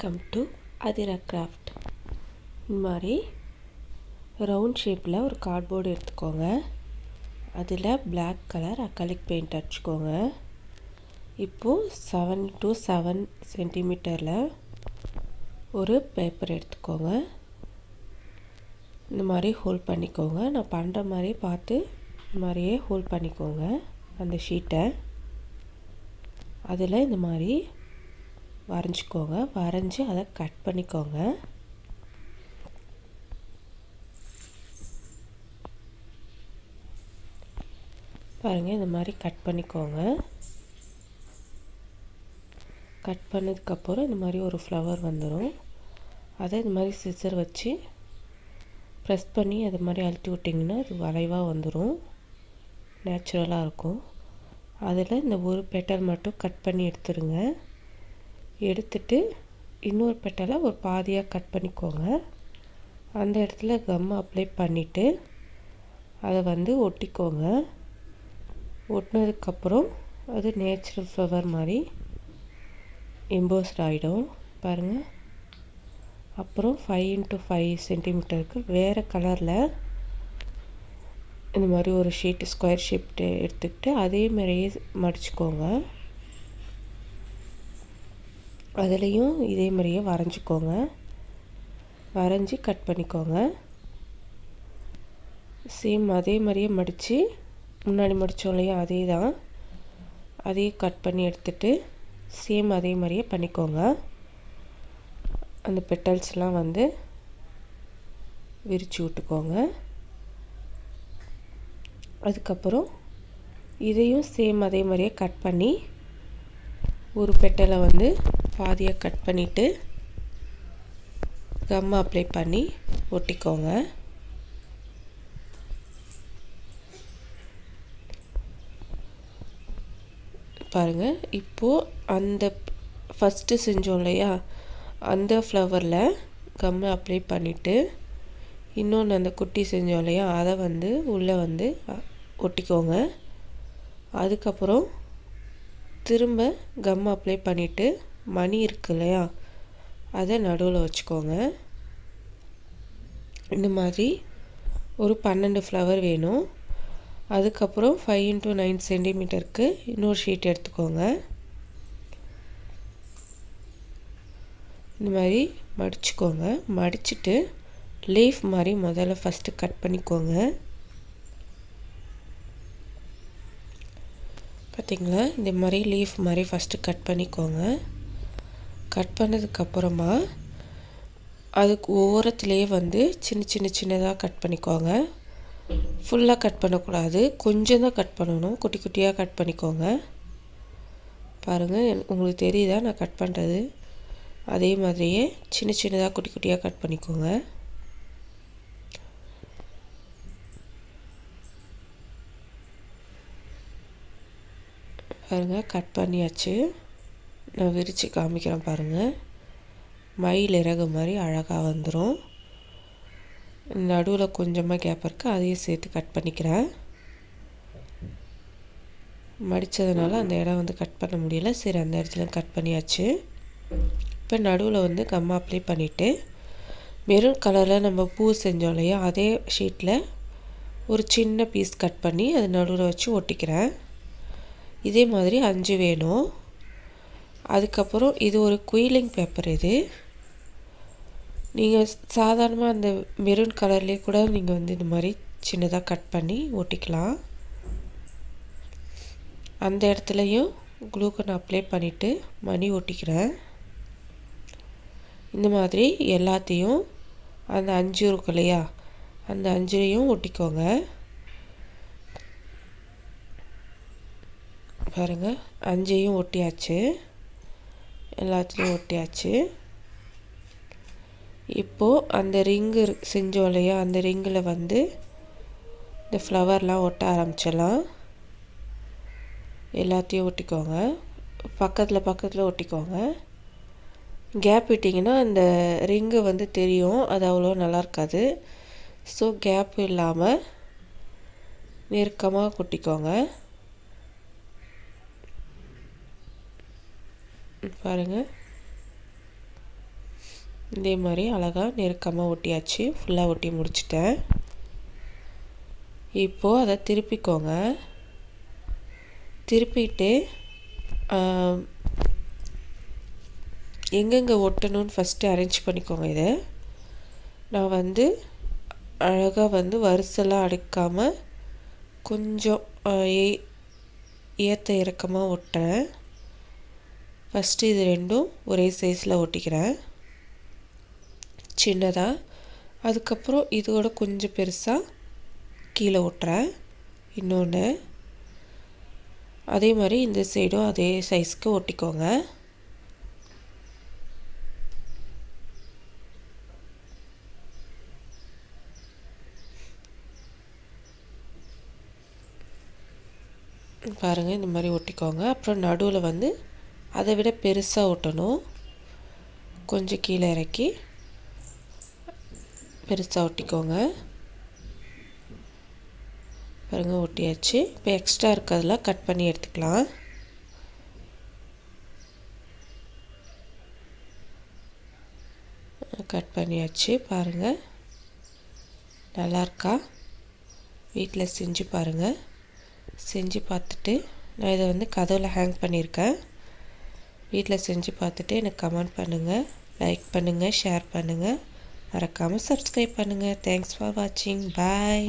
Welcome to Athira craft. இந்த மாதிரி round ஷேப்பில் ஒரு கார்ட்போர்டு எடுத்துக்கோங்க. அதில் பிளாக் கலர் அக்ரிலிக் பெயிண்ட் அடிச்சுக்கோங்க. இப்போது 7 to 7 சென்டிமீட்டரில் ஒரு பேப்பர் எடுத்துக்கோங்க. இந்த மாதிரி ஹோல்ட் பண்ணிக்கோங்க. நான் பண்ணுற மாதிரி பார்த்து இந்த மாதிரியே ஹோல்ட் பண்ணிக்கோங்க. அந்த ஷீட்டை அதில் இந்த மாதிரி வரைஞ்சிக்கோங்க. வரைஞ்சி அதை கட் பண்ணிக்கோங்க. பாருங்கள், இந்த மாதிரி கட் பண்ணிக்கோங்க. கட் பண்ணதுக்கப்புறம் இந்த மாதிரி ஒரு ஃப்ளவர் வந்துடும். அதை இந்த மாதிரி சிசர் வச்சு ப்ரெஸ் பண்ணி அது மாதிரி அழுத்தி விட்டிங்கன்னா அது வளைவாக வந்துடும். நேச்சுரலாக இருக்கும். அதில் இந்த ஒரு பெட்டல் மட்டும் கட் பண்ணி எடுத்துருங்க. எடுத்துட்டு இன்னொரு பெட்டலை ஒரு பாதியாக கட் பண்ணிக்கோங்க. அந்த இடத்துல கம்மை அப்ளை பண்ணிவிட்டு அதை ஒட்டிக்கோங்க. ஒட்டினதுக்கப்புறம் அது நேச்சுரல் ஃப்ளவர் மாதிரி எம்போஸ்ட் ஆகிடும். பாருங்கள். அப்புறம் 5 into 5 சென்டிமீட்டருக்கு வேறு கலரில் இந்த மாதிரி ஒரு ஷீட்டு ஸ்கொயர் ஷீட்டு எடுத்துக்கிட்டு அதே மாதிரியே மடிச்சுக்கோங்க. அதுலேயும் இதே மாதிரியே வரைஞ்சிக்கோங்க. வரைஞ்சி கட் பண்ணிக்கோங்க. சேம் அதே மாதிரியே மடித்து முன்னாடி மடித்தோம் இல்லையா, அதே தான். அதையே கட் பண்ணி எடுத்துட்டு சேம் அதே மாதிரியே பண்ணிக்கோங்க. அந்த பெட்டல்ஸ்லாம் விரித்து விட்டுக்கோங்க. அதுக்கப்புறம் இதையும் சேம் அதே மாதிரியே கட் பண்ணி ஒரு பெட்டலை பாதியாக கட் பண்ணிவிட்டு கம் அப்ளை பண்ணி ஒட்டிக்கோங்க. பாருங்கள், இப்போது அந்த ஃபஸ்ட்டு செஞ்சோம் இல்லையா, அந்த ஃப்ளவரில் கம்மை அப்ளை பண்ணிவிட்டு இன்னொன்று அந்த குட்டி செஞ்சோம் இல்லையா, அதை உள்ளே ஒட்டிக்கோங்க. அதுக்கப்புறம் திரும்ப கம் அப்ளை பண்ணிவிட்டு மணி இருக்கு இல்லையா, அதை நடுவில் வச்சுக்கோங்க. இந்த மாதிரி ஒரு 12 ஃப்ளவர் வேணும். அதுக்கப்புறம் 5 into 9 சென்டிமீட்டருக்கு இன்னொரு ஷீட் எடுத்துக்கோங்க. இந்த மாதிரி மடிச்சுக்கோங்க. மடிச்சுட்டு லீஃப் மாதிரி முதல்ல ஃபஸ்ட்டு கட் பண்ணிக்கோங்க. பார்த்திங்களா, இந்த மாதிரி லீஃப் மாதிரி ஃபஸ்ட்டு கட் பண்ணிக்கோங்க. கட் பண்ணதுக்கப்புறமா அதுக்கு ஓரத்துலேயே சின்னதாக கட் பண்ணிக்கோங்க. ஃபுல்லாக கட் பண்ணக்கூடாது, கொஞ்சம் தான் கட் பண்ணணும். குட்டி குட்டியாக கட் பண்ணிக்கோங்க. பாருங்கள், உங்களுக்கு தெரியுதா நான் கட் பண்ணுறது? அதே மாதிரியே சின்னதாக குட்டி குட்டியாக கட் பண்ணிக்கோங்க. பாருங்கள், கட் பண்ணியாச்சு. நான் விரித்து காமிக்கிறேன் பாருங்கள். மயில் இறகு மாதிரி அழகாக வந்துடும். நடுவில் கொஞ்சமாக கேப் இருக்குது, அதையும் சேர்த்து கட் பண்ணிக்கிறேன். மடித்ததுனால அந்த இடம் கட் பண்ண முடியல. சரி, அந்த இடத்துல கட் பண்ணியாச்சு. இப்போ நடுவில் கம் அப்ளை பண்ணிவிட்டு மெரூன் கலரில் நம்ம பூ செஞ்சோம் இல்லையா, அதே ஷீட்டில் ஒரு சின்ன பீஸ் கட் பண்ணி அது நடுவில் வச்சு ஒட்டிக்கிறேன். இதே மாதிரி 5 வேணும். அதுக்கப்புறம் இது ஒரு குயிலிங் பேப்பர். இது நீங்கள் சாதாரணமாக அந்த மெரூன் கலர்லேயே கூட நீங்கள் இந்த மாதிரி சின்னதாக கட் பண்ணி ஒட்டிக்கலாம். அந்த இடத்துலையும் க்ளூகன் அப்ளை பண்ணிவிட்டு மணி ஒட்டிக்கிறேன். இந்த மாதிரி எல்லாத்தையும் அந்த 5 இருக்கு இல்லையா, அந்த 5ஐயும் ஒட்டிக்கோங்க. பாருங்கள், 5ஐயும் ஒட்டியாச்சு. எல்லாத்துலேயும் ஒட்டியாச்சு. இப்போது அந்த ரிங்கு செஞ்சோம் இல்லையா, அந்த ரிங்கில் இந்த ஃப்ளவர்லாம் ஒட்ட ஆரம்பிச்சிடலாம். எல்லாத்தையும் ஒட்டிக்கோங்க. பக்கத்தில் ஒட்டிக்கோங்க. கேப் விட்டிங்கன்னா அந்த ரிங்கு தெரியும், அது அவ்வளோ நல்லா இருக்காது. ஸோ கேப் இல்லாமல் நெருக்கமாக ஒட்டிக்கோங்க. பாருங்கள், இதே மாதிரி அழகாக நெருக்கமாக ஒட்டியாச்சு. ஃபுல்லாக ஒட்டி முடிச்சிட்டேன். இப்போது அதை திருப்பிக்கோங்க. திருப்பிட்டு எங்கெங்கே ஒட்டணும்னு ஃபஸ்ட்டு அரேஞ்ச் பண்ணிக்கோங்க. இதை நான் அழகாக வரிசெல்லாம் அடுக்காமல் கொஞ்சம் ஏற்ற இறக்கமாக ஒட்டுறேன். ஃபஸ்ட்டு இது ரெண்டும் ஒரே சைஸில் ஒட்டிக்கிறேன் சின்னதாக. அதுக்கப்புறம் இதோட கொஞ்சம் பெருசாக கீழே ஒட்டுறேன் இன்னொன்று. அதே மாதிரி இந்த சைடும் அதே சைஸ்க்கு ஒட்டிக்கோங்க. பாருங்கள், இந்த மாதிரி ஒட்டிக்கோங்க. அப்புறம் நடுவில் அதை விட பெருசாக ஒட்டணும். கொஞ்சம் கீழே இறக்கி பெருசாக ஒட்டிக்கோங்க. பாருங்கள், ஒட்டியாச்சு. இப்போ எக்ஸ்ட்ரா இருக்கிறதெல்லாம் கட் பண்ணி எடுத்துக்கலாம். கட் பண்ணியாச்சு. பாருங்கள், நல்லாயிருக்கா? வீட்டில் செஞ்சு பாருங்கள். செஞ்சு பார்த்துட்டு நான் இதை கதவில் ஹேங் பண்ணியிருக்கேன். வீட்டில் செஞ்சு பார்த்துட்டு எனக்கு கமெண்ட் பண்ணுங்கள், லைக் பண்ணுங்கள், ஷேர் பண்ணுங்கள், மறக்காமல் சப்ஸ்கிரைப் பண்ணுங்கள். தேங்க்ஸ் ஃபார் வாட்சிங். பாய்.